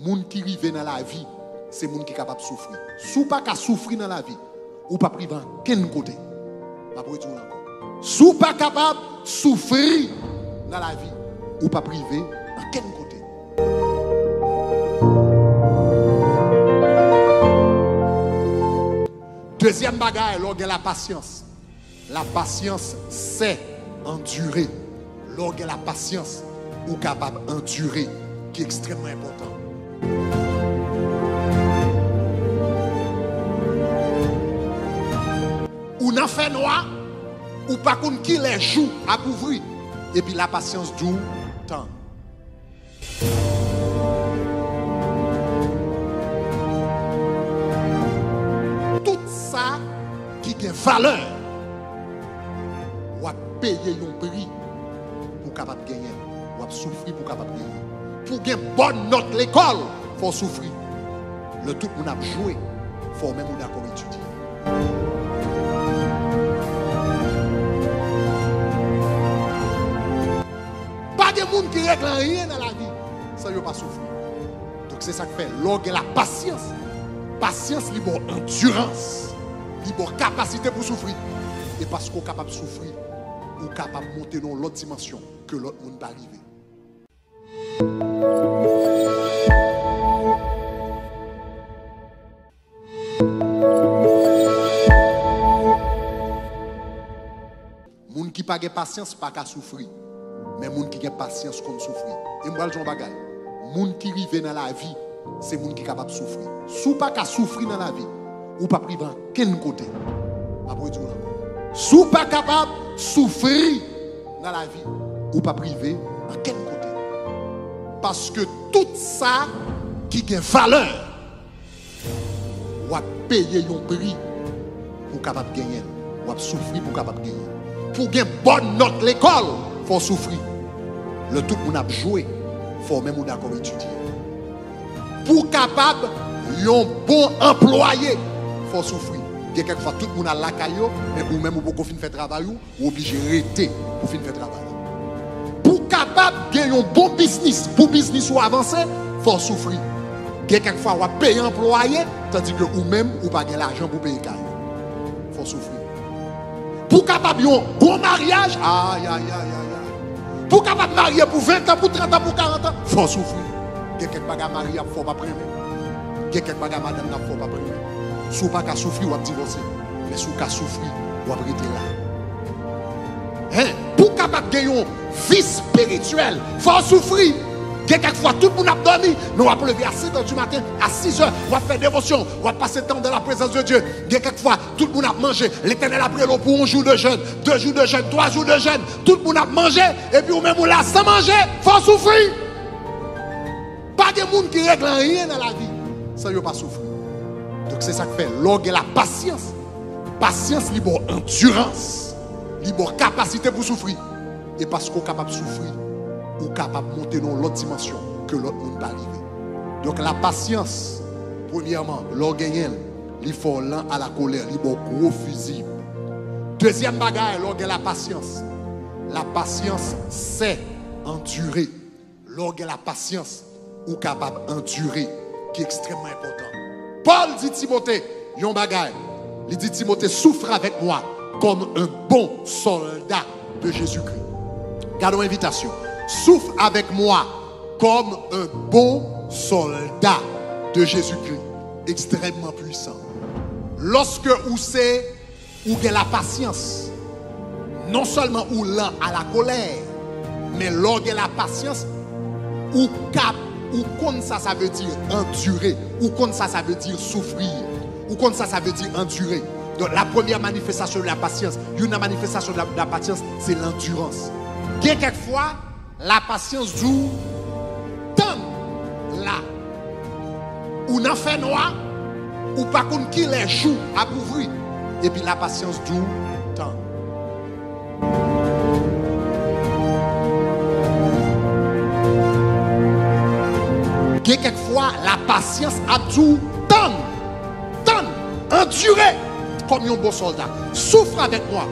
Moun qui rive dans la vie, c'est moun qui est capable de souffrir. Si pas qu'à souffrir dans la vie, ou pas privé quel côté. Si pas capable de souffrir dans la vie, ou pas privé en quel côté. Deuxième bagaille, l'orgue la patience. La patience, c'est endurer. L'orgue la patience, ou capable d'endurer, qui est extrêmement important. Ou n'en fait noir, ou pas qu'on qui les joue à couvrir. Et puis la patience dure temps. Tout ça qui a valeur, ou à payer un prix pour capable gagner, ou à souffrir pour capable gagner. Pour gagner bonne note l'école, il faut souffrir. Le tout le monde a joué, il faut même d'accord étudier. Pas de monde qui règle rien dans la vie, ça ne va pas souffrir. Donc c'est ça que fait l'orgue et la patience. Patience, libre endurance, libre capacité pour souffrir. Et parce qu'on est capable de souffrir, on est capable de monter dans l'autre dimension que l'autre monde va arriver. Moun qui n'a pas de patience, pas qu'à souffrir. Mais moun qui a patience comme souffrir. Et moi, je dis un bagage. Moun qui rive dans la vie, c'est moun qui est capable de souffrir. Si pas qu'à souffrir dans la vie, ou pas privé quel côté. Si pas capable de souffrir dans la vie, ou pas privé en quel côté. Parce que tout ça qui a valeur, ou à payer un prix pour capable de gagner, ou à souffrir pour capable de gagner. Pour gagner bonne note l'école, il faut souffrir. Le tout le monde a joué, il faut même d'accord étudier. Pour capable un bon employé, il faut souffrir. Quelquefois tout le monde a la caillou, mais ou même pour finir faire travail ou obligé de rester pour finir faire travail. Pour capable gagner un bon business, pour business ou avancer, il faut souffrir. Quelquefois on payer un employé, tandis que ou même ou pas gagner l'argent pour payer caillou. Il faut souffrir. Pour capable un bon mariage, aïe aïe aïe aïe. Pour capable marier pour 20 ans, pour 30 ans, pour 40 ans, il faut souffrir. Quelqu'un qui va marier, il ne faut pas primer. Quelqu'un qui va madame, il ne faut pas primer. Si vous n'avez pas souffrir, vous divorcer. Mais si vous n'avez pas souffrir, vous rester là. Hein? Pour capable de gagner une vie spirituelle, il faut souffrir. Quelquefois, tout le monde a dormi. Nous allons lever à 7 h du matin, à 6 h, on va faire dévotion, on va passer le temps dans la présence de Dieu. Quelquefois, tout le monde a mangé. L'Éternel a pris l'eau pour un jour de jeûne, 2 jours de jeûne, 3 jours de jeûne. Tout le monde a mangé. Et puis, vous-même, vous là sans manger, il faut souffrir. Pas de monde qui règle rien dans la vie. Ça ne veut pas souffrir. Donc, c'est ça que fait l'orgue et la patience. Patience, libre endurance, libre capacité pour souffrir. Et parce qu'on est capable de souffrir, ou capable de monter dans l'autre dimension que l'autre monde va arriver. Donc la patience, premièrement, l'orgueil, il faut l'un à la colère, il faut gros fusible. Deuxième bagaille, l'orgueil, la patience. La patience, c'est endurer. L'orgueil, la patience, ou capable d'endurer, qui est extrêmement important. Paul dit Timothée, yon bagaille, il dit Timothée, souffre avec moi comme un bon soldat de Jésus-Christ. Gardons l'invitation. Souffre avec moi comme un bon soldat de Jésus-Christ. Extrêmement puissant. Lorsque vous avez la patience, non seulement ou lent à la colère, mais lorsque la patience, ou cap, ou comme ça veut dire endurer, ou comme ça veut dire souffrir, ou comme ça veut dire endurer. Donc la première manifestation de la patience, une manifestation de la patience, c'est l'endurance. Quelquefois, la patience dure tant là. Ou n'en fait noir, ou pas qu'on qui les joue à couvrir. Et puis la patience dure tant. Quelquefois, la patience a dure tant, endurer comme un bon soldat. Souffre avec moi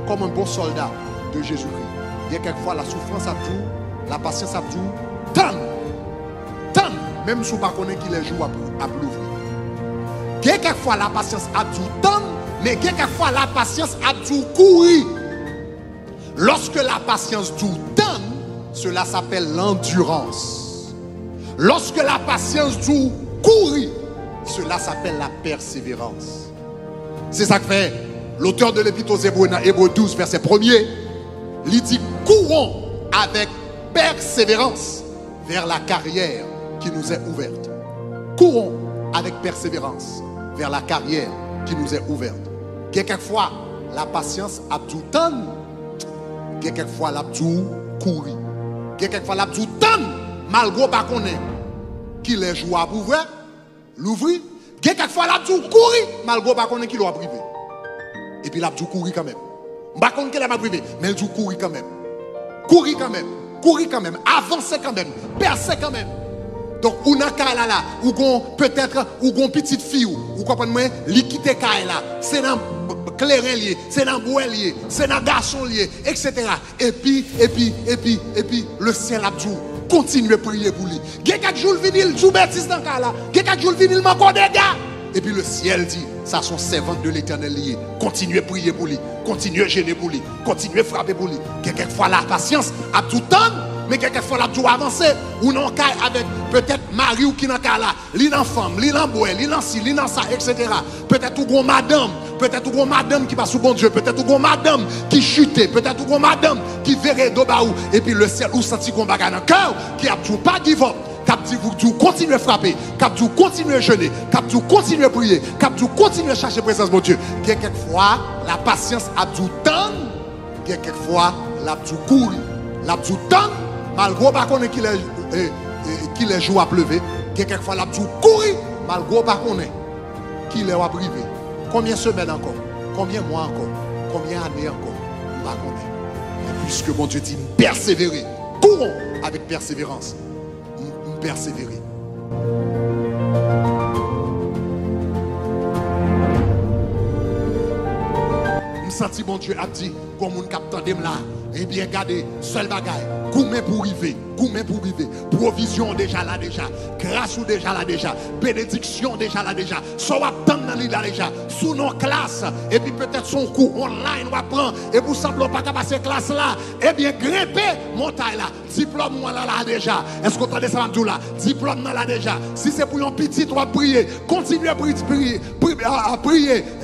comme un bon soldat de Jésus-Christ. Quelquefois, la souffrance a dure. La patience a tout. Tant. même si vous ne connaissez pas qui les jours à l'ouvrir. Quelquefois la patience a du temps, mais quelquefois la patience a du courir. Lorsque la patience du temps, cela s'appelle l'endurance. Lorsque la patience du courir, cela s'appelle la persévérance. C'est ça que fait l'auteur de l'Épître aux Hébreux, Hébreux 12, verset 1er. Il dit courons avec persévérance vers la carrière qui nous est ouverte. Courons avec persévérance vers la carrière qui nous est ouverte. Quelquefois, la patience a du temps. Quelquefois, la du courir. Quelquefois, la du temps, malgré pas qu'on est qui les joue à ouvrir, l'ouvrir. Quelquefois, la du courir, malgré pas qu'on est qui l'a privé. Et puis, la du courir quand même. Pas qu'on est pas privé, mais le du courir quand même. Courir quand même. Courir quand même. Avancer quand même. Percer quand même. Donc, ou dans cas là, ou peut-être, ou une petite fille, ou comprenez-moi, liquide cas là, c'est dans clairin lié, c'est dans bois lié, c'est dans garçon lié, etc. Et puis, le ciel a tout. Continuez à prier pour lui. Il y a 4 jours, il joue bêtise dans cas là. Il y a 4 jours, il manque des gars. Et puis le ciel dit, ça sont servantes de l'éternel lié. Continuez à prier pour lui, continuez à gêner pour lui, continuez à frapper pour lui. Quelquefois la patience a tout temps. Mais quelquefois, la doit avancer. Ou non, avec peut-être Marie ou qui n'a qu'à là. Li dans femme, li dans bois, li dans ci, li dans ça, etc. Peut-être ou madame. Peut-être ou madame qui passe sous bon Dieu. Peut-être ou madame qui chute. Peut-être ou madame qui verrait d'Obaou. Et puis le ciel ou senti qu'on bagarre dans le cœur. Qui a tout pas give up. Cap dit vous continuez à frapper. Cap dit continuez à jeûner. Cap dit continuez à prier. Cap dit continuez à chercher la présence de Dieu. Quelquefois, la patience a du temps. Quelquefois, la du courir. La du temps. Malgré pas qu'on est qui les joue à pleuver, quelquefois la tout courir, malgré pas qu'on est qui les a privé. Combien de semaines encore? Combien de mois encore? Combien d'années encore? Pas qu'on est. Et puisque mon Dieu dit persévérer, courons avec persévérance. Persévérer. Je sens mon Dieu a dit, comme on capte là, eh bien, regardez, seul bagaille. Gourmet pour arriver, provision déjà là déjà, grâce ou déjà là déjà, bénédiction déjà là déjà, soit attendre dans là déjà, sous nos classes, et puis peut-être son cours online on va prendre, et pour semblant pas passer classe là, eh bien grimper montagne là, diplôme moi là déjà, est-ce qu'on entendait ça là, diplôme là déjà, si c'est pour un petit, on va prier, continuez à prier,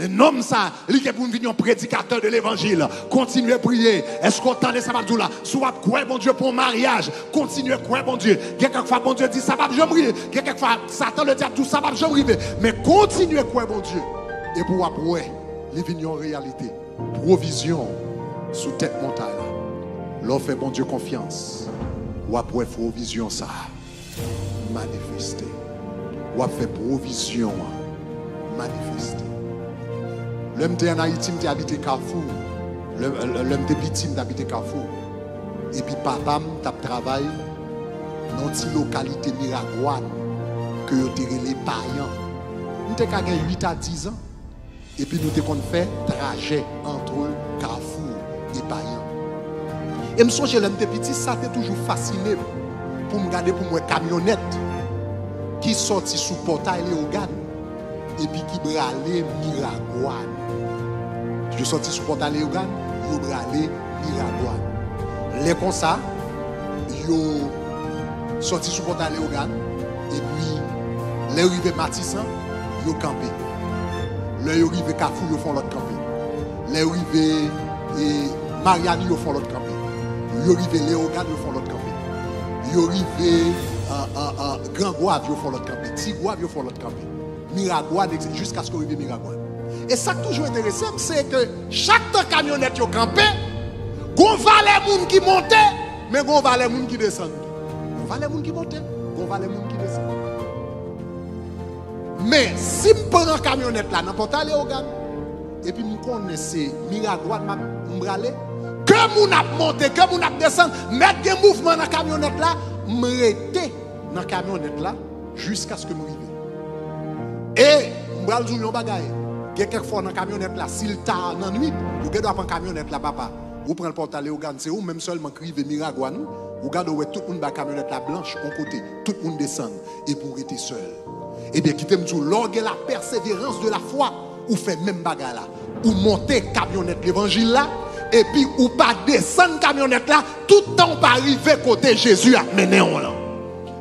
nomme ça, il est pour venir un prédicateur de l'évangile, continuez à prier, est-ce qu'on entendait ça là, soit quoi bon Dieu pour mariage, continuez à croire bon Dieu. Quelquefois bon Dieu dit ça va jamais. Quelquefois Satan le diable tout ça va jamais. Mais continuez à croire bon Dieu. Et pour après, les vignes en réalité, provision sous tête montagne. L'on fait bon Dieu confiance. Ou après provision ça manifester. Ou après provision manifester. L'homme en Haïti qui habite Carrefour. L'homme de petit d'habiter Carrefour. Et puis papa t'a travaillé dans une localité Miragoane que vous avez les païens. Nous avons 8 à 10 ans. Et puis nous avons fait trajet entre Carrefour et païens. Et je me souviens que petit, ça a toujours fasciné pour me regarder pour moi camionnette qui sortit sous portail Léogane et puis qui bralait Miragoane. Je sortis sous portail Léogane, je bralais Miragoane. Les comme ça, ils sorti sous portail Léogane et puis les arrivés Matissan, ils ont campé. Les arrivés Carrefour, ils font l'autre campé. Les arrivés Mariani, ils font l'autre campé. Les arrivés Léogane, ils font l'autre campé. Les arrivés Grand Goave, ils font l'autre campé. Tigouave, ils font l'autre campé. Miragoane, jusqu'à ce qu'on arrive Miragoane. Et ça qui est toujours intéressant, c'est que chaque camionnette qui campé, on va les gens qui montent, mais on va les gens qui descendent. On va les gens qui montent, on va les gens qui descendent. Mais si je prends une camionnette là, n'importe où, et puis je connais ces Miragoane, que je a monté, que je a descendu, mettre des mouvements dans la camionnette là, je rester dans la camionnette là, jusqu'à ce que je arrive. Et je vais dire un bagage. Quelquefois dans la camionnette là, s'il t'a dans la nuit, vous devez prendre une camionnette là, papa. Vous prenez le portail Léogane, c'est où même seulement crive Miragoane, Regardez où tout le monde va camionnette la blanche, on côté, tout le monde descend, et pour être seul. Eh bien, qui t'aime tout, lorsque la persévérance de la foi, ou fait même bagarre là, ou monter camionnette l'évangile là, et puis ou pas descendre camionnette là, tout le temps pas arriver côté Jésus a mené on là.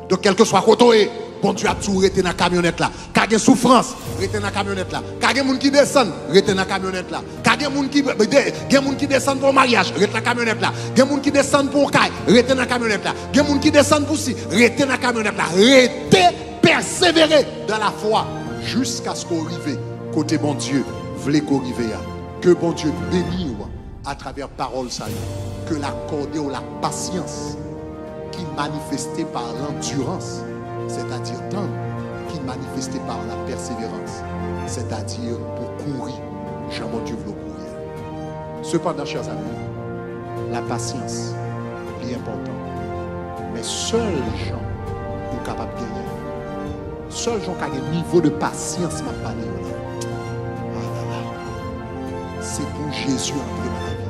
Donc, quel que soit côté, bon Dieu a tout rester dans la camionnette là. Quand il y a souffrance, rester dans la camionnette là. Quand il y a des gens qui descendent, rester dans la camionnette là. Quand il y a des gens qui descendent pour le mariage, rester dans la camionnette là. Il y a des gens qui descendent pour le caille, rester dans la camionnette là. Il y a des gens qui descendent pour si, rester dans la camionnette là. Rester, persévérer dans la foi jusqu'à ce qu'on arrive côté bon Dieu, voulez qu'on arrive. Que bon Dieu bénisse à travers parole ça. Que l'accorder ou la patience qui manifestait par l'endurance, c'est-à-dire tant qui manifestait par la persévérance, c'est-à-dire pour courir, jamais Dieu veut courir. Cependant, chers amis, la patience est importante. Mais seuls gens sont capables de gagner. Seuls gens qui ont un niveau de patience, m'a parlé. Ah là là, c'est pour Jésus entrer dans la vie.